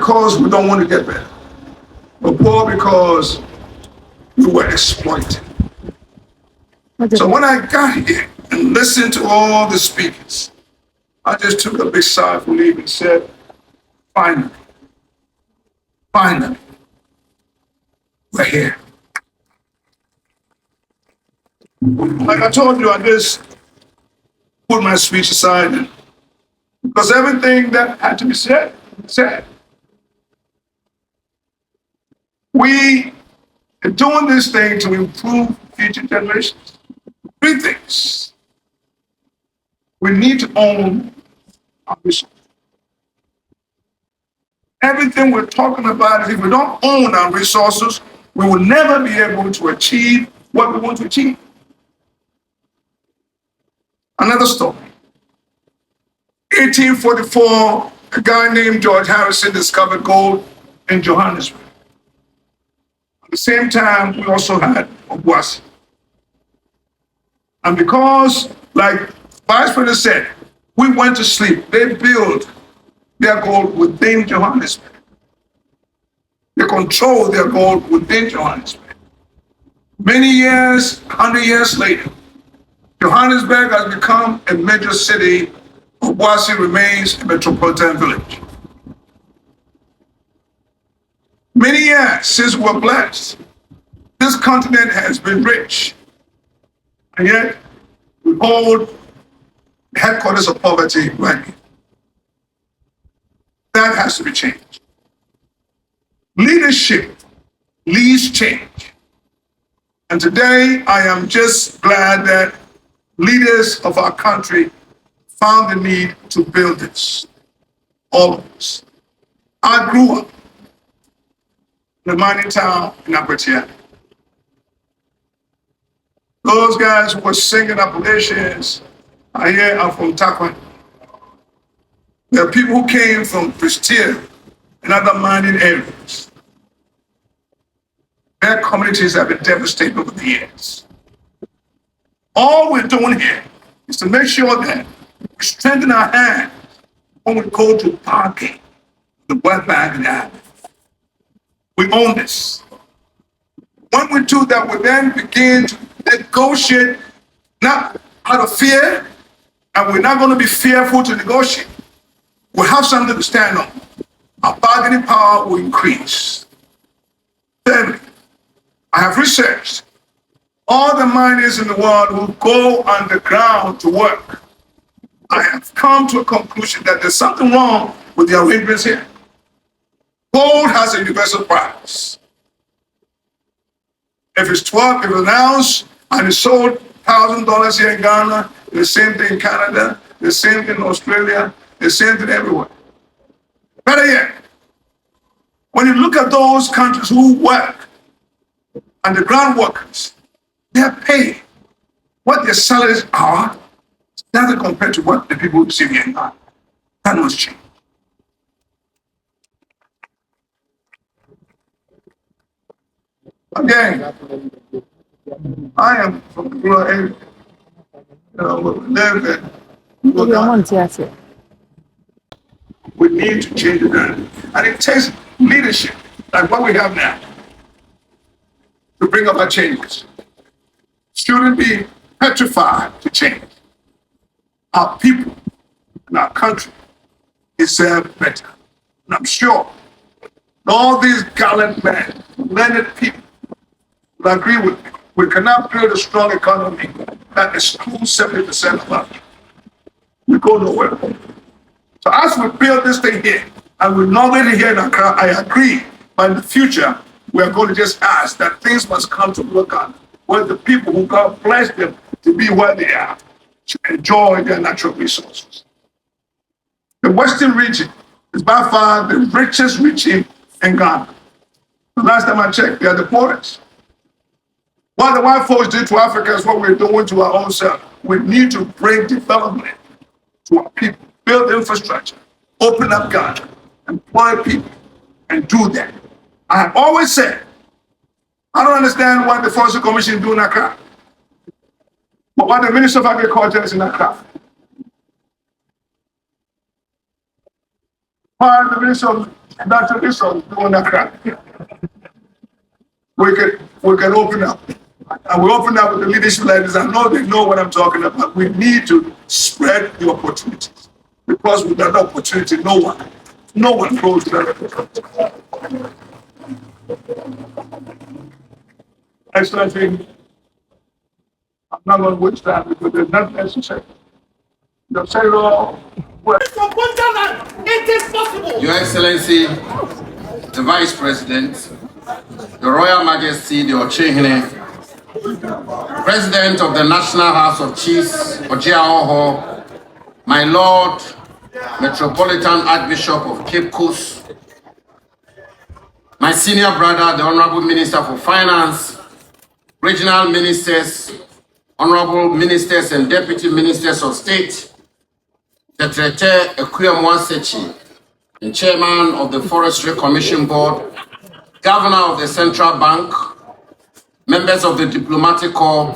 because we don't want to get better. We're poor because we were exploited. So when I got here and listened to all the speakers, I just took a big sigh of relief and said, finally, we're here. Like I told you, I just put my speech aside because everything that had to be said. We are doing this thing to improve future generations. Three things. We need to own our resources. Everything we're talking about is if we don't own our resources, we will never be able to achieve what we want to achieve. Another story. 1844, a guy named George Harrison discovered gold in Johannesburg. At the same time, we also had Obuase. And because, like Vice President said, we went to sleep, they built their gold within Johannesburg. They control their gold within Johannesburg. Many years, 100 years later, Johannesburg has become a major city. Obuase remains a metropolitan village. Many years since we were blessed, this continent has been rich, and yet we hold the headquarters of poverty right here. That has to be changed. Leadership leads change. And today I am just glad that leaders of our country found the need to build this. All of us. I grew up in a mining town in Accra. Those guys who were singing Appalachians are here are from Takwan. There are people who came from Prestea and other mining areas. Their communities have been devastated over the years. All we're doing here is to make sure that we strengthen our hands when we go to parking the West Bank and that. We own this. When we do that, we then begin to negotiate, not out of fear, and we're not going to be fearful to negotiate. We have something to stand on. Our bargaining power will increase. Thirdly, I have researched all the miners in the world who go underground to work. I have come to a conclusion that there's something wrong with the arrangements here. Gold has a universal price. If it's an ounce and it's sold $1,000 here in Ghana, the same thing in Canada, the same thing in Australia, the same thing everywhere. Better yet, when you look at those countries who work, underground workers, they're paid what their salaries are, doesn't compare to what the people receive here in Ghana. That must change. Again, I am from the rural area. We live in. We need to change it. And it takes leadership, like what we have now, to bring about changes. Shouldn't be petrified to change. Our people and our country deserve better. And I'm sure all these gallant men, learned people, will agree with me. We cannot build a strong economy that excludes 70% of us. We go nowhere. So as we build this thing here, and we're not really here in Accra, I agree. But in the future, we are going to just ask that things must come to work on where the people who God blessed them to be where they are, to enjoy their natural resources. The Western region is by far the richest region in Ghana. The last time I checked, they are the poorest. What the white folks did to Africa is what we're doing to our own self. We need to bring development to our people, build infrastructure, open up Ghana, employ people, and do that. I have always said, I don't understand what the Forestry Commission do in Accra, but what the Minister of Agriculture is in Accra. Why the Minister of Dr. This song, Accra. We can open up. And we open up with the leadership leaders. I know they know what I'm talking about. We need to spread the opportunities. Because without the opportunity, no one goes to that. Excellency, I'm not going to waste time because there's nothing necessary. They'll say it all. It is possible. Your Excellency, the Vice President, the Royal Majesty, the Okyehene, President of the National House of Chiefs, Okyehene, my Lord, Metropolitan Archbishop of Cape Coast, my senior brother, the Honorable Minister for Finance, regional ministers, honorable ministers and deputy ministers of state, Prestea Obuase, the chairman of the Forestry Commission Board, governor of the Central Bank, members of the Diplomatic Corps,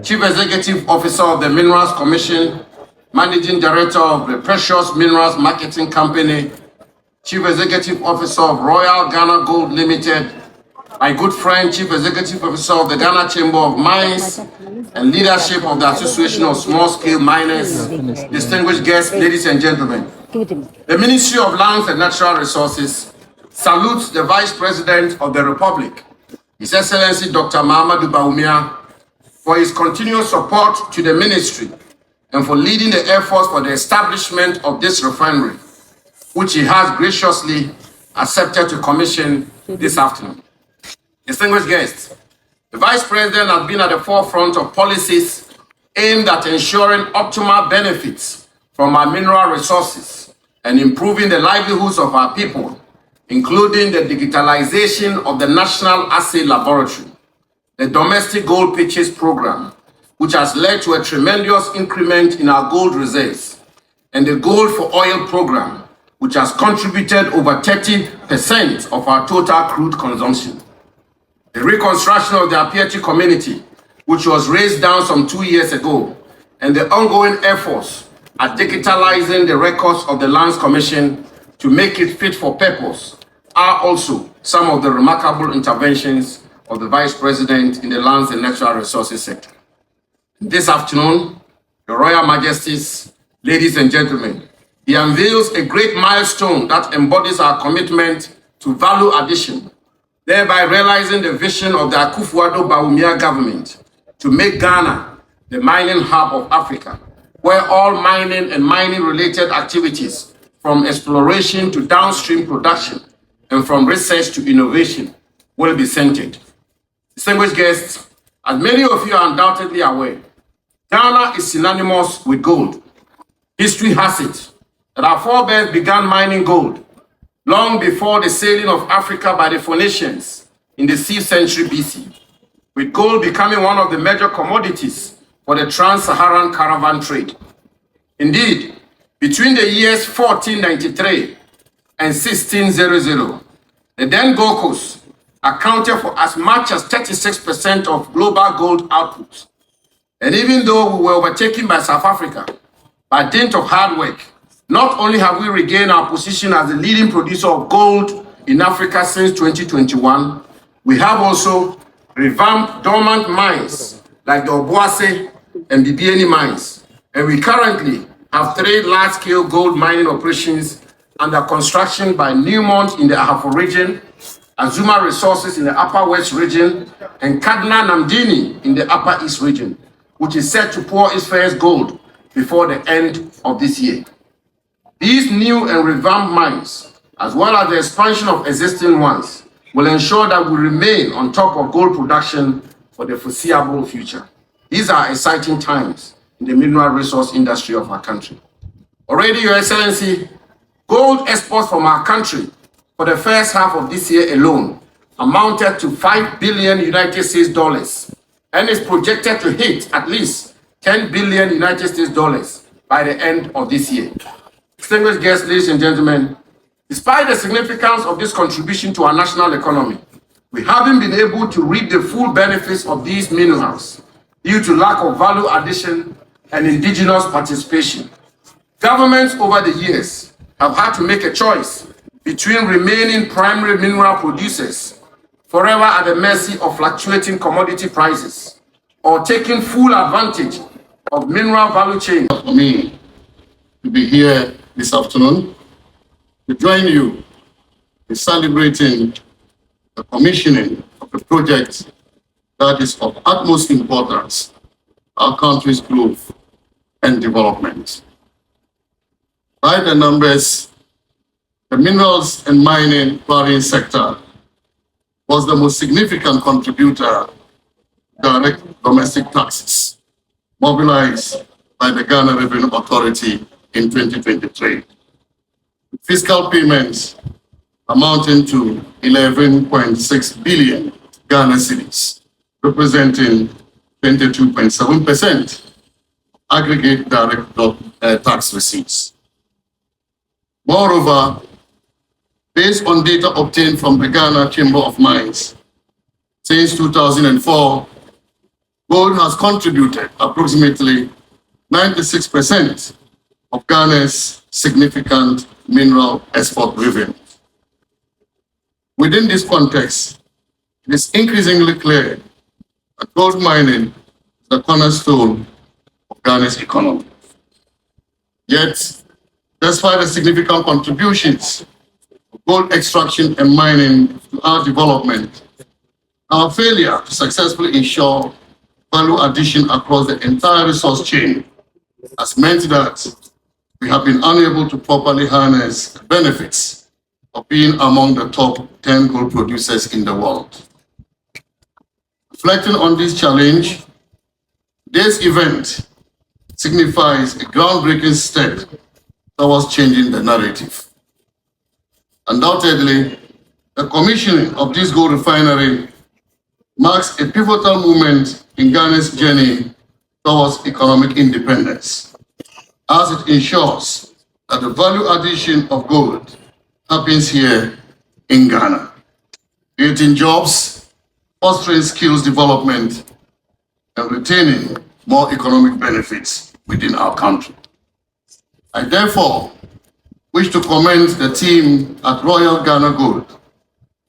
chief executive officer of the Minerals Commission, managing director of the Precious Minerals Marketing Company, chief executive officer of Royal Ghana Gold Limited, my good friend, chief executive officer of the Ghana Chamber of Mines, and leadership of the Association of Small-Scale Miners, distinguished guests, ladies and gentlemen. The Ministry of Lands and Natural Resources salutes the Vice President of the Republic, His Excellency Dr. Mahamudu Bawumia, for his continued support to the ministry and for leading the efforts for the establishment of this refinery, which he has graciously accepted to commission this afternoon. Distinguished guests, the Vice President has been at the forefront of policies aimed at ensuring optimal benefits from our mineral resources and improving the livelihoods of our people, including the digitalization of the National Assay Laboratory, the Domestic Gold Pitches Program, which has led to a tremendous increment in our gold reserves, and the Gold for Oil Program, which has contributed over 30% of our total crude consumption. The reconstruction of the Apieti community, which was raised down some 2 years ago, and the ongoing efforts at digitalizing the records of the Lands Commission to make it fit for purpose are also some of the remarkable interventions of the Vice President in the lands and natural resources sector. This afternoon, Your Royal Majesties, ladies and gentlemen, he unveils a great milestone that embodies our commitment to value addition, thereby realizing the vision of the Akufo-Addo Bawumia government to make Ghana the mining hub of Africa, where all mining and mining-related activities, from exploration to downstream production and from research to innovation, will be centered. Distinguished guests, as many of you are undoubtedly aware, Ghana is synonymous with gold. History has it that our forebears began mining gold long before the sailing of Africa by the Phoenicians in the 6th century BC, with gold becoming one of the major commodities for the trans-Saharan caravan trade. Indeed, between the years 1493 and 1600, the then Gold Coast accounted for as much as 36% of global gold output. And even though we were overtaken by South Africa, by dint of hard work, not only have we regained our position as the leading producer of gold in Africa since 2021, we have also revamped dormant mines like the Obuase and the Okyehene mines. And we currently have 3 large-scale gold mining operations under construction by Newmont in the Ahafo region, Azuma Resources in the Upper West region, and Kaduna Namdini in the Upper East region, which is set to pour its first gold before the end of this year. These new and revamped mines, as well as the expansion of existing ones, will ensure that we remain on top of gold production for the foreseeable future. These are exciting times in the mineral resource industry of our country. Already, Your Excellency, gold exports from our country for the first half of this year alone amounted to $5 billion United States dollars, and is projected to hit at least $10 billion United States dollars by the end of this year. Distinguished guests, ladies and gentlemen, despite the significance of this contribution to our national economy, we haven't been able to reap the full benefits of these minerals due to lack of value addition and indigenous participation. Governments over the years have had to make a choice between remaining primary mineral producers, forever at the mercy of fluctuating commodity prices, or taking full advantage of mineral value chain. For me to be here this afternoon to join you in celebrating the commissioning of a project that is of utmost importance to our country's growth and development. By the numbers, the minerals and mining quarrying sector was the most significant contributor to direct domestic taxes mobilized by the Ghana Revenue Authority in 2023. Fiscal payments amounting to 11.6 billion Ghana cedis, representing 22.7% aggregate direct tax receipts. Moreover, based on data obtained from the Ghana Chamber of Mines, since 2004, gold has contributed approximately 96% of Ghana's significant mineral export revenue. Within this context, it is increasingly clear that gold mining is the cornerstone of Ghana's economy. Yet, despite the significant contributions of gold extraction and mining to our development, our failure to successfully ensure value addition across the entire resource chain has meant that we have been unable to properly harness the benefits of being among the top 10 gold producers in the world. Reflecting on this challenge, this event signifies a groundbreaking step towards changing the narrative. Undoubtedly, the commissioning of this gold refinery marks a pivotal moment in Ghana's journey towards economic independence, as it ensures that the value addition of gold happens here in Ghana, creating jobs, fostering skills development, and retaining more economic benefits within our country. I therefore wish to commend the team at Royal Ghana Gold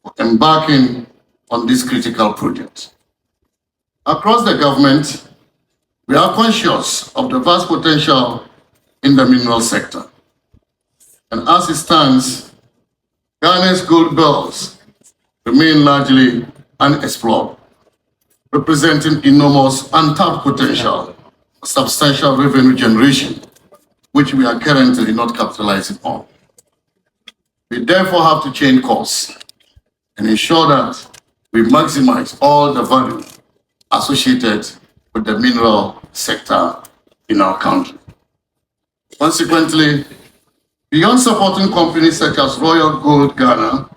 for embarking on this critical project. Across the government, we are conscious of the vast potential in the mineral sector. And as it stands, Ghana's gold belts remain largely unexplored, representing enormous untapped potential for substantial revenue generation, which we are currently not capitalizing on. We therefore have to change course and ensure that we maximize all the value associated with the mineral sector in our country. Consequently, beyond supporting companies such as Royal Gold Ghana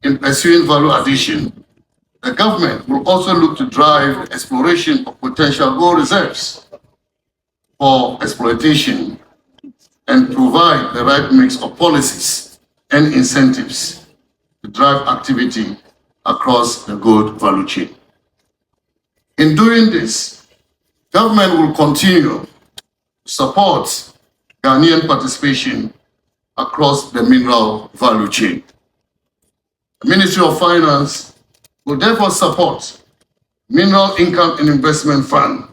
in pursuing value addition, the government will also look to drive the exploration of potential gold reserves for exploitation and provide the right mix of policies and incentives to drive activity across the gold value chain. In doing this, government will continue to support Ghanaian participation across the mineral value chain. The Ministry of Finance will therefore support Mineral Income and Investment Fund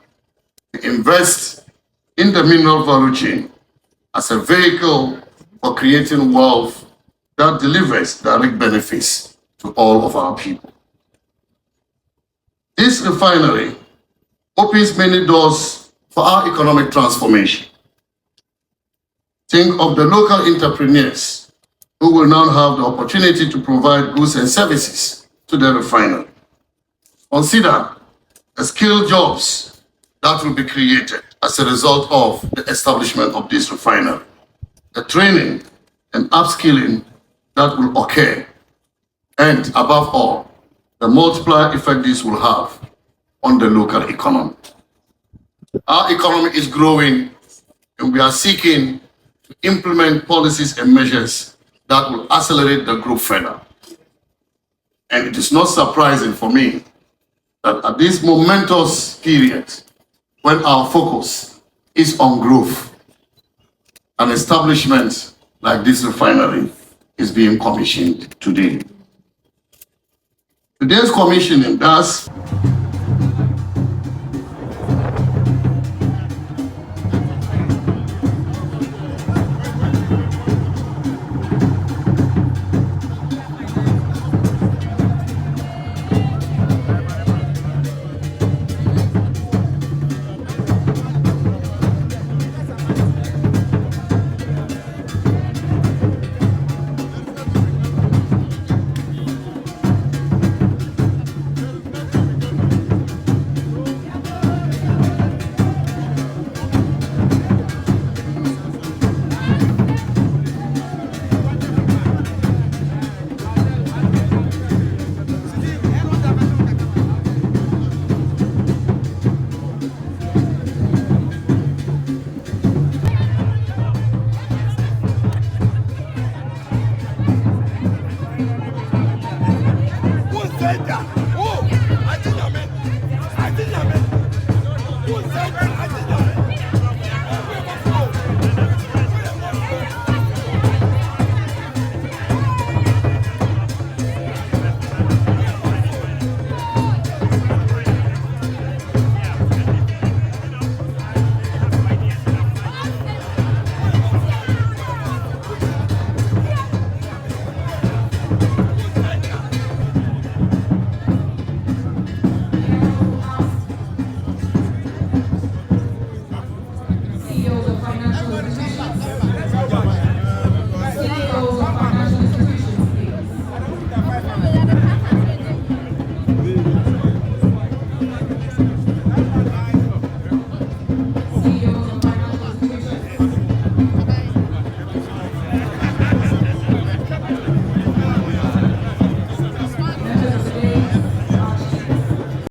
to invest in the mineral value chain as a vehicle for creating wealth that delivers direct benefits to all of our people. This refinery opens many doors for our economic transformation. Think of the local entrepreneurs who will now have the opportunity to provide goods and services to the refinery. Consider the skilled jobs that will be created as a result of the establishment of this refinery, the training and upskilling that will occur, and above all, the multiplier effect this will have on the local economy. Our economy is growing, and we are seeking to implement policies and measures that will accelerate the growth further. And it is not surprising for me that at this momentous period, when our focus is on growth, an establishment like this refinery is being commissioned today. Today's commissioning thus